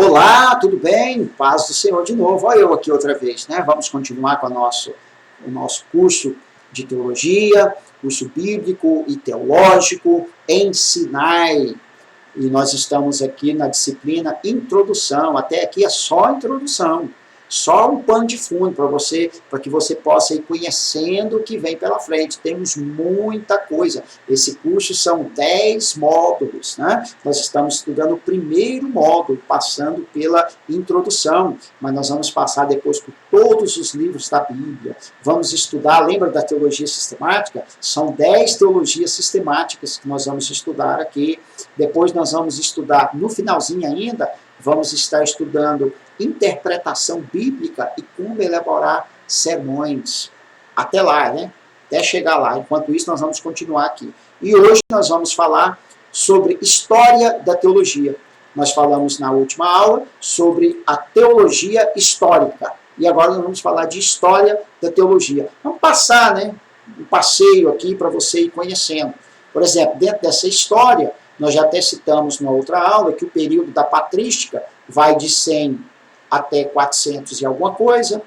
Olá, tudo bem? Paz do Senhor de novo. Olha eu aqui outra vez, né? Vamos continuar com o nosso curso de teologia, curso bíblico e teológico, Ensinai. E nós estamos aqui na disciplina Introdução. Até aqui é só introdução, só um pano de fundo para que você possa ir conhecendo o que vem pela frente. Temos muita coisa. Esse curso são 10 módulos, né? Nós estamos estudando o primeiro módulo, passando pela introdução, mas nós vamos passar depois por todos os livros da Bíblia. Vamos estudar, lembra da teologia sistemática? São 10 teologias sistemáticas que nós vamos estudar aqui. Depois nós vamos estudar, no finalzinho ainda, vamos estar estudando interpretação bíblica e como elaborar sermões. Até lá, né? Até chegar lá. Enquanto isso, nós vamos continuar aqui. E hoje nós vamos falar sobre história da teologia. Nós falamos na última aula sobre a teologia histórica. E agora nós vamos falar de história da teologia. Vamos passar, né? Um passeio aqui para você ir conhecendo. Por exemplo, dentro dessa história, nós já até citamos na outra aula que o período da patrística vai de 100 até 400 e alguma coisa,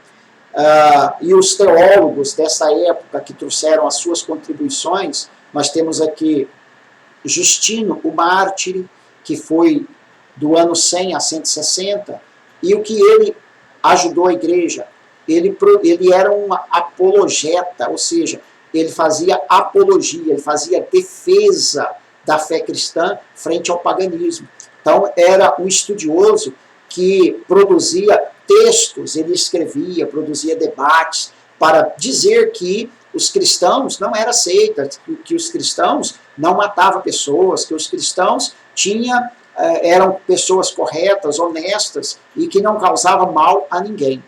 e os teólogos dessa época que trouxeram as suas contribuições, nós temos aqui Justino, o mártir, que foi do ano 100 a 160, e o que ele ajudou a igreja, ele era um apologeta, ou seja, ele fazia apologia, ele fazia defesa da fé cristã frente ao paganismo. Então, era um estudioso que produzia textos, ele escrevia, produzia debates para dizer que os cristãos não eram seita, que os cristãos não matavam pessoas, que os cristãos eram pessoas corretas, honestas e que não causavam mal a ninguém.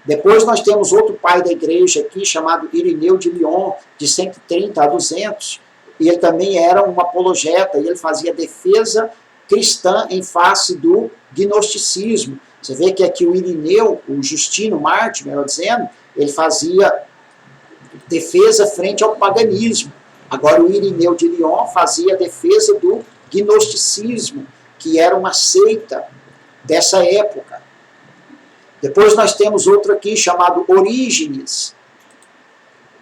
Depois nós temos outro pai da igreja aqui, chamado Irineu de Lyon, de 130 a 200, e ele também era um apologeta, e ele fazia defesa cristã em face do gnosticismo. Você vê que aqui o Irineu, o Justino mártir, melhor dizendo, ele fazia defesa frente ao paganismo. Agora o Irineu de Lyon fazia defesa do gnosticismo, que era uma seita dessa época. Depois nós temos outro aqui chamado Orígenes,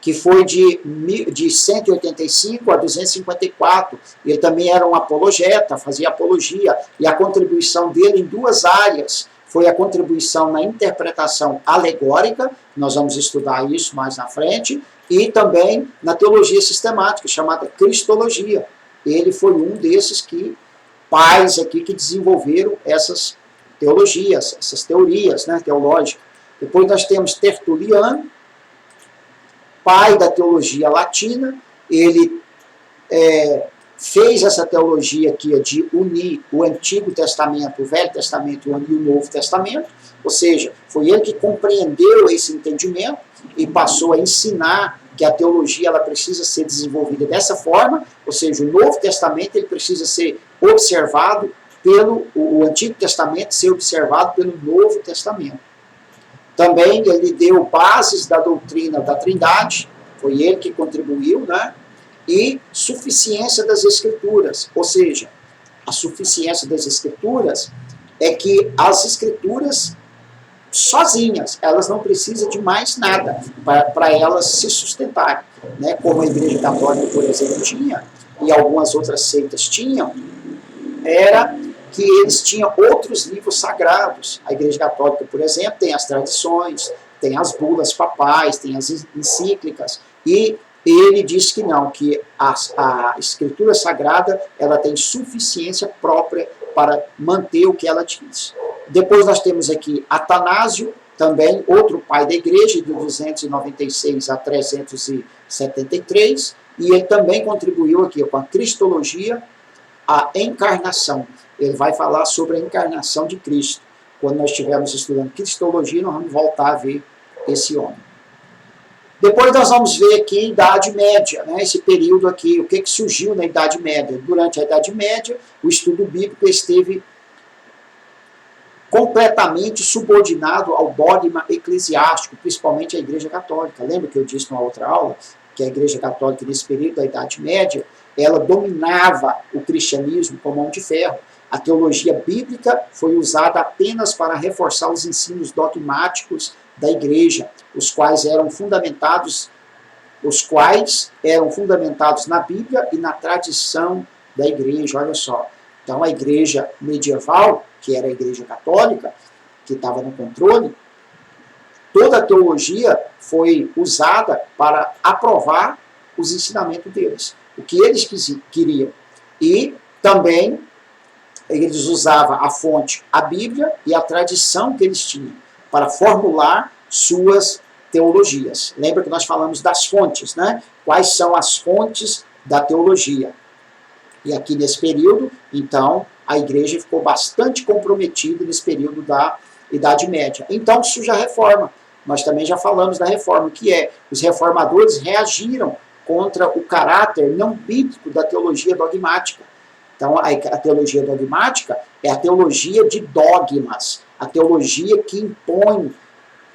que foi de 185 a 254. Ele também era um apologeta, fazia apologia, e a contribuição dele em duas áreas foi a contribuição na interpretação alegórica, nós vamos estudar isso mais na frente, e também na teologia sistemática, chamada cristologia. Ele foi um desses pais aqui que desenvolveram essas teologias, essas teorias, né, teológicas. Depois nós temos Tertuliano, pai da teologia latina. Ele fez essa teologia aqui de unir o Antigo Testamento, o Velho Testamento, unir o Novo Testamento, ou seja, foi ele que compreendeu esse entendimento e passou a ensinar que a teologia ela precisa ser desenvolvida dessa forma, ou seja, o Novo Testamento ele precisa ser observado o Antigo Testamento ser observado pelo Novo Testamento. Também ele deu bases da doutrina da Trindade, foi ele que contribuiu, né? E suficiência das Escrituras, ou seja, a suficiência das Escrituras é que as Escrituras sozinhas, elas não precisam de mais nada para elas se sustentarem, né? Como a Igreja Católica, por exemplo, tinha, e algumas outras seitas tinham, era que eles tinham outros livros sagrados. A Igreja Católica, por exemplo, tem as tradições, tem as bulas papais, tem as encíclicas, e ele diz que não, que a Escritura Sagrada ela tem suficiência própria para manter o que ela diz. Depois nós temos aqui Atanásio, também outro pai da Igreja, de 296 a 373, e ele também contribuiu aqui com a Cristologia, a encarnação. Ele vai falar sobre a encarnação de Cristo. Quando nós estivermos estudando Cristologia, nós vamos voltar a ver esse homem. Depois nós vamos ver aqui a Idade Média, né, esse período aqui, o que surgiu na Idade Média. Durante a Idade Média, o estudo bíblico esteve completamente subordinado ao dogma eclesiástico, principalmente a Igreja Católica. Lembra que eu disse numa outra aula que a Igreja Católica, nesse período da Idade Média, ela dominava o cristianismo com mão de ferro. A teologia bíblica foi usada apenas para reforçar os ensinos dogmáticos da igreja, os quais eram fundamentados na Bíblia e na tradição da igreja. Olha só. Então, a igreja medieval, que era a igreja católica, que estava no controle, toda a teologia foi usada para aprovar os ensinamentos deles, o que eles queriam. E também eles usavam a fonte, a Bíblia, e a tradição que eles tinham, para formular suas teologias. Lembra que nós falamos das fontes, né? Quais são as fontes da teologia? E aqui nesse período, então, a igreja ficou bastante comprometida nesse período da Idade Média. Então surge a reforma. Nós também já falamos da reforma, que é, os reformadores reagiram contra o caráter não bíblico da teologia dogmática. Então, a teologia dogmática é a teologia de dogmas, a teologia que impõe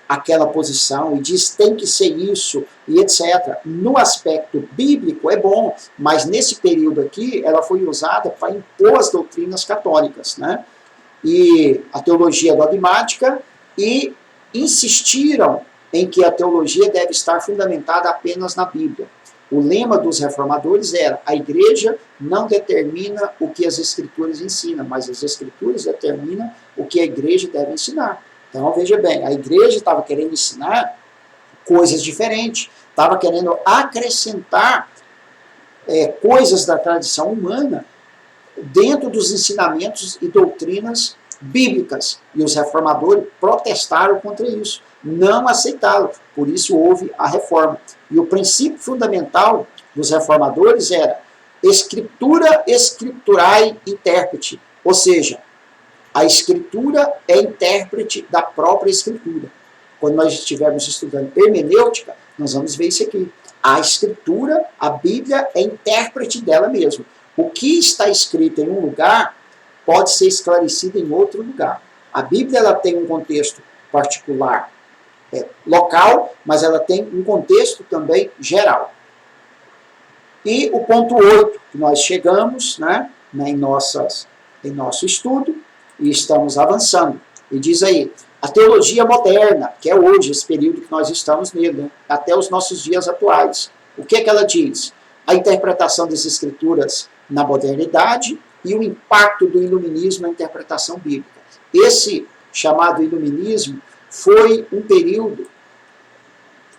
aquela posição e diz tem que ser isso e etc. No aspecto bíblico é bom, mas nesse período aqui ela foi usada para impor as doutrinas católicas, né? E a teologia dogmática, e insistiram em que a teologia deve estar fundamentada apenas na Bíblia. O lema dos reformadores era: a igreja não determina o que as escrituras ensinam, mas as escrituras determinam o que a igreja deve ensinar. Então, veja bem, a igreja estava querendo ensinar coisas diferentes, estava querendo acrescentar coisas da tradição humana dentro dos ensinamentos e doutrinas bíblicas. E os reformadores protestaram contra isso, não aceitaram. Por isso houve a reforma. E o princípio fundamental dos reformadores era escritura scripturae intérprete, ou seja, a escritura é intérprete da própria escritura. Quando nós estivermos estudando hermenêutica, nós vamos ver isso aqui. A escritura, a Bíblia, é intérprete dela mesma. O que está escrito em um lugar pode ser esclarecido em outro lugar. A Bíblia ela tem um contexto particular, local, mas ela tem um contexto também geral. E o ponto 8, que nós chegamos, né, em nosso estudo, e estamos avançando. E diz aí, a teologia moderna, que é hoje, esse período que nós estamos nele, né, até os nossos dias atuais. O que é que ela diz? A interpretação das escrituras na modernidade e o impacto do iluminismo na interpretação bíblica. Esse chamado iluminismo foi um período,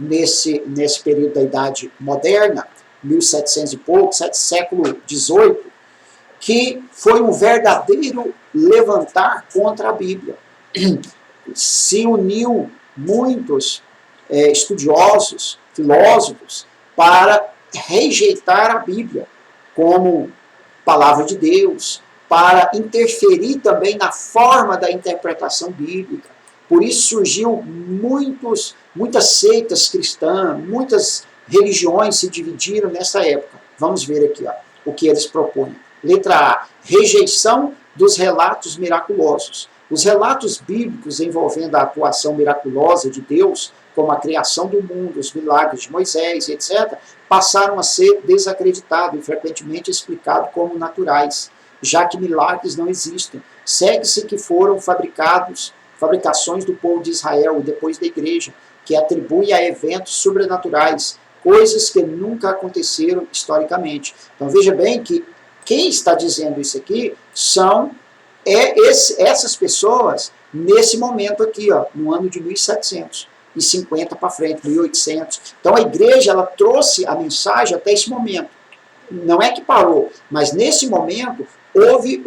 nesse período da Idade Moderna, 1700 e pouco, século XVIII, que foi um verdadeiro levantar contra a Bíblia. Se uniu muitos estudiosos, filósofos, para rejeitar a Bíblia como palavra de Deus, para interferir também na forma da interpretação bíblica. Por isso surgiu muitas seitas cristãs, muitas religiões se dividiram nessa época. Vamos ver aqui o que eles propõem. Letra A, rejeição dos relatos miraculosos. Os relatos bíblicos envolvendo a atuação miraculosa de Deus, como a criação do mundo, os milagres de Moisés, etc., passaram a ser desacreditados e frequentemente explicados como naturais, já que milagres não existem. Segue-se que foram fabricações do povo de Israel e depois da igreja, que atribui a eventos sobrenaturais, coisas que nunca aconteceram historicamente. Então veja bem que quem está dizendo isso aqui são essas pessoas nesse momento aqui, no ano de 1750 para frente, 1800. Então a igreja ela trouxe a mensagem até esse momento. Não é que parou, mas nesse momento houve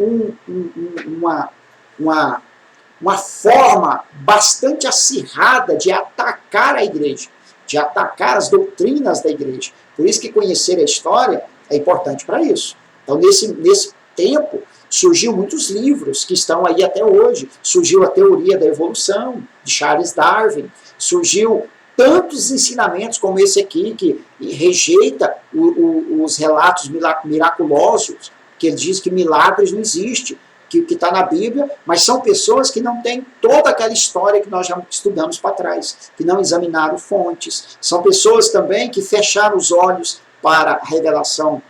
uma forma bastante acirrada de atacar a igreja, de atacar as doutrinas da igreja. Por isso que conhecer a história é importante para isso. Então, nesse tempo, surgiu muitos livros que estão aí até hoje. Surgiu a teoria da evolução, de Charles Darwin. Surgiu tantos ensinamentos como esse aqui, que rejeita os relatos miraculosos, que ele diz que milagres não existem, que está na Bíblia, mas são pessoas que não têm toda aquela história que nós já estudamos para trás, que não examinaram fontes. São pessoas também que fecharam os olhos para a revelação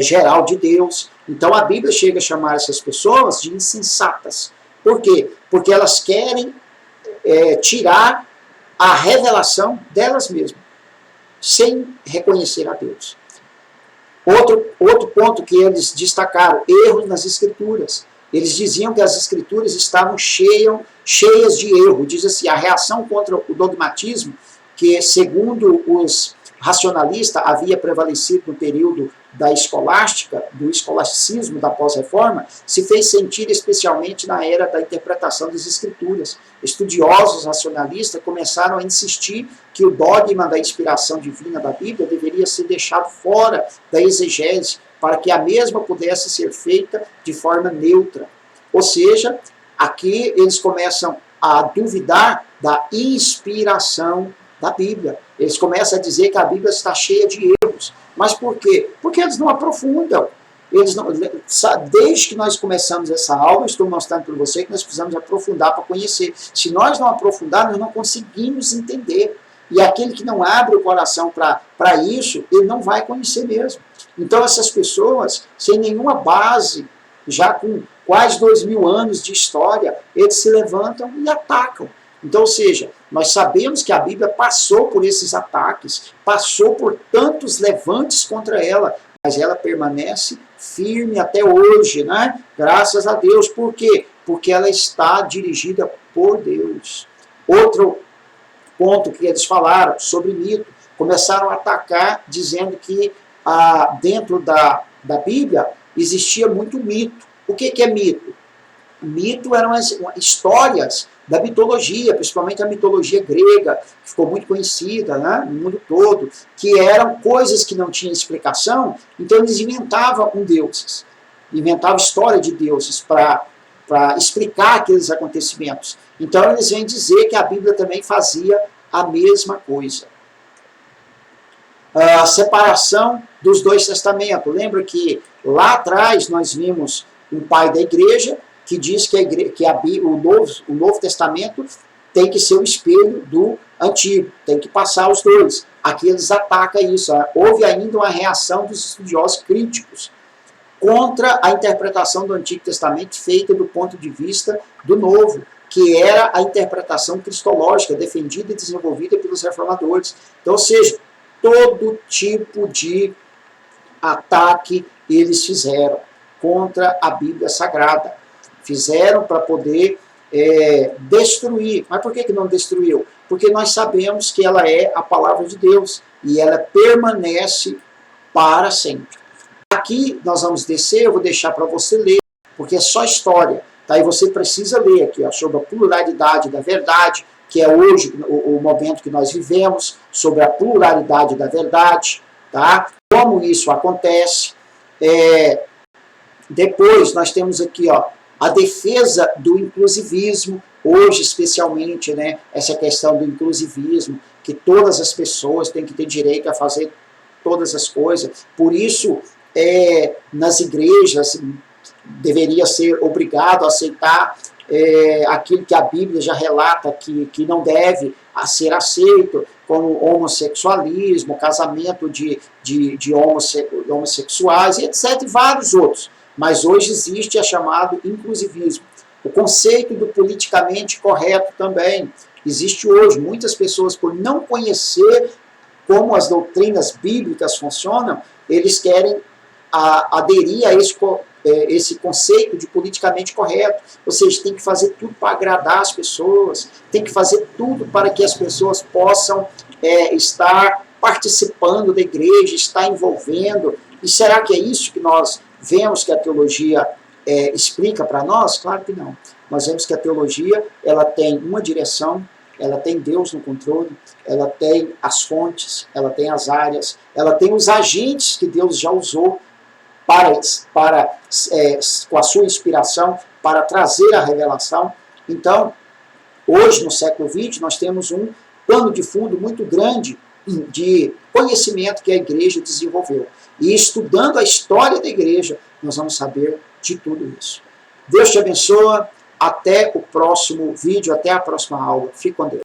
geral de Deus. Então a Bíblia chega a chamar essas pessoas de insensatas. Por quê? Porque elas querem tirar a revelação delas mesmas, sem reconhecer a Deus. Outro ponto que eles destacaram, erros nas Escrituras. Eles diziam que as Escrituras estavam cheias de erro. Diz assim, a reação contra o dogmatismo, que segundo os racionalistas havia prevalecido no período da escolástica, do escolasticismo, da pós-reforma, se fez sentir especialmente na era da interpretação das Escrituras. Estudiosos racionalistas começaram a insistir que o dogma da inspiração divina da Bíblia deveria ser deixado fora da exegese, para que a mesma pudesse ser feita de forma neutra. Ou seja, aqui eles começam a duvidar da inspiração da Bíblia. Eles começam a dizer que a Bíblia está cheia de erros. Mas por quê? Porque eles não aprofundam. Desde que nós começamos essa aula, eu estou mostrando para você que nós precisamos aprofundar para conhecer. Se nós não aprofundarmos, nós não conseguimos entender. E aquele que não abre o coração para isso, ele não vai conhecer mesmo. Então essas pessoas, sem nenhuma base, já com quase 2000 anos de história, eles se levantam e atacam. Então, ou seja, nós sabemos que a Bíblia passou por esses ataques, passou por tantos levantes contra ela, mas ela permanece firme até hoje, né? Graças a Deus. Por quê? Porque ela está dirigida por Deus. Outro ponto que eles falaram sobre mito, começaram a atacar dizendo que dentro da Bíblia existia muito mito. O que é mito? Mito eram as histórias da mitologia, principalmente a mitologia grega, que ficou muito conhecida, né, no mundo todo, que eram coisas que não tinham explicação, então eles inventavam deuses, inventavam história de deuses para explicar aqueles acontecimentos. Então eles vêm dizer que a Bíblia também fazia a mesma coisa. A separação dos dois testamentos. Lembra que lá atrás nós vimos um pai da igreja que diz que o Novo Testamento tem que ser o espelho do Antigo, tem que passar os dois. Aqui eles atacam isso. Houve ainda uma reação dos estudiosos críticos contra a interpretação do Antigo Testamento feita do ponto de vista do Novo, que era a interpretação cristológica defendida e desenvolvida pelos reformadores. Então, ou seja, todo tipo de ataque eles fizeram contra a Bíblia Sagrada. Fizeram para poder destruir. Mas por que não destruiu? Porque nós sabemos que ela é a palavra de Deus e ela permanece para sempre. Aqui nós vamos descer, eu vou deixar para você ler, porque é só história. Tá? E você precisa ler aqui sobre a pluralidade da verdade, que é hoje o momento que nós vivemos, sobre a pluralidade da verdade, tá? Como isso acontece. Depois nós temos aqui a defesa do inclusivismo, hoje especialmente, né, essa questão do inclusivismo, que todas as pessoas têm que ter direito a fazer todas as coisas. Por isso, nas igrejas, deveria ser obrigado a aceitar aquilo que a Bíblia já relata que não deve ser aceito, como homossexualismo, casamento de homossexuais, etc., e vários outros. Mas hoje existe a chamado inclusivismo. O conceito do politicamente correto também existe hoje. Muitas pessoas, por não conhecer como as doutrinas bíblicas funcionam, eles querem aderir a esse conceito de politicamente correto. Ou seja, tem que fazer tudo para agradar as pessoas, tem que fazer tudo para que as pessoas possam estar participando da igreja, estar envolvendo. E será que é isso que nós vemos que a teologia explica para nós? Claro que não. Nós vemos que a teologia ela tem uma direção, ela tem Deus no controle, ela tem as fontes, ela tem as áreas, ela tem os agentes que Deus já usou com a sua inspiração para trazer a revelação. Então, hoje, no século XX, nós temos um pano de fundo muito grande de conhecimento que a igreja desenvolveu. E estudando a história da igreja, nós vamos saber de tudo isso. Deus te abençoe. Até o próximo vídeo, até a próxima aula. Fique com Deus.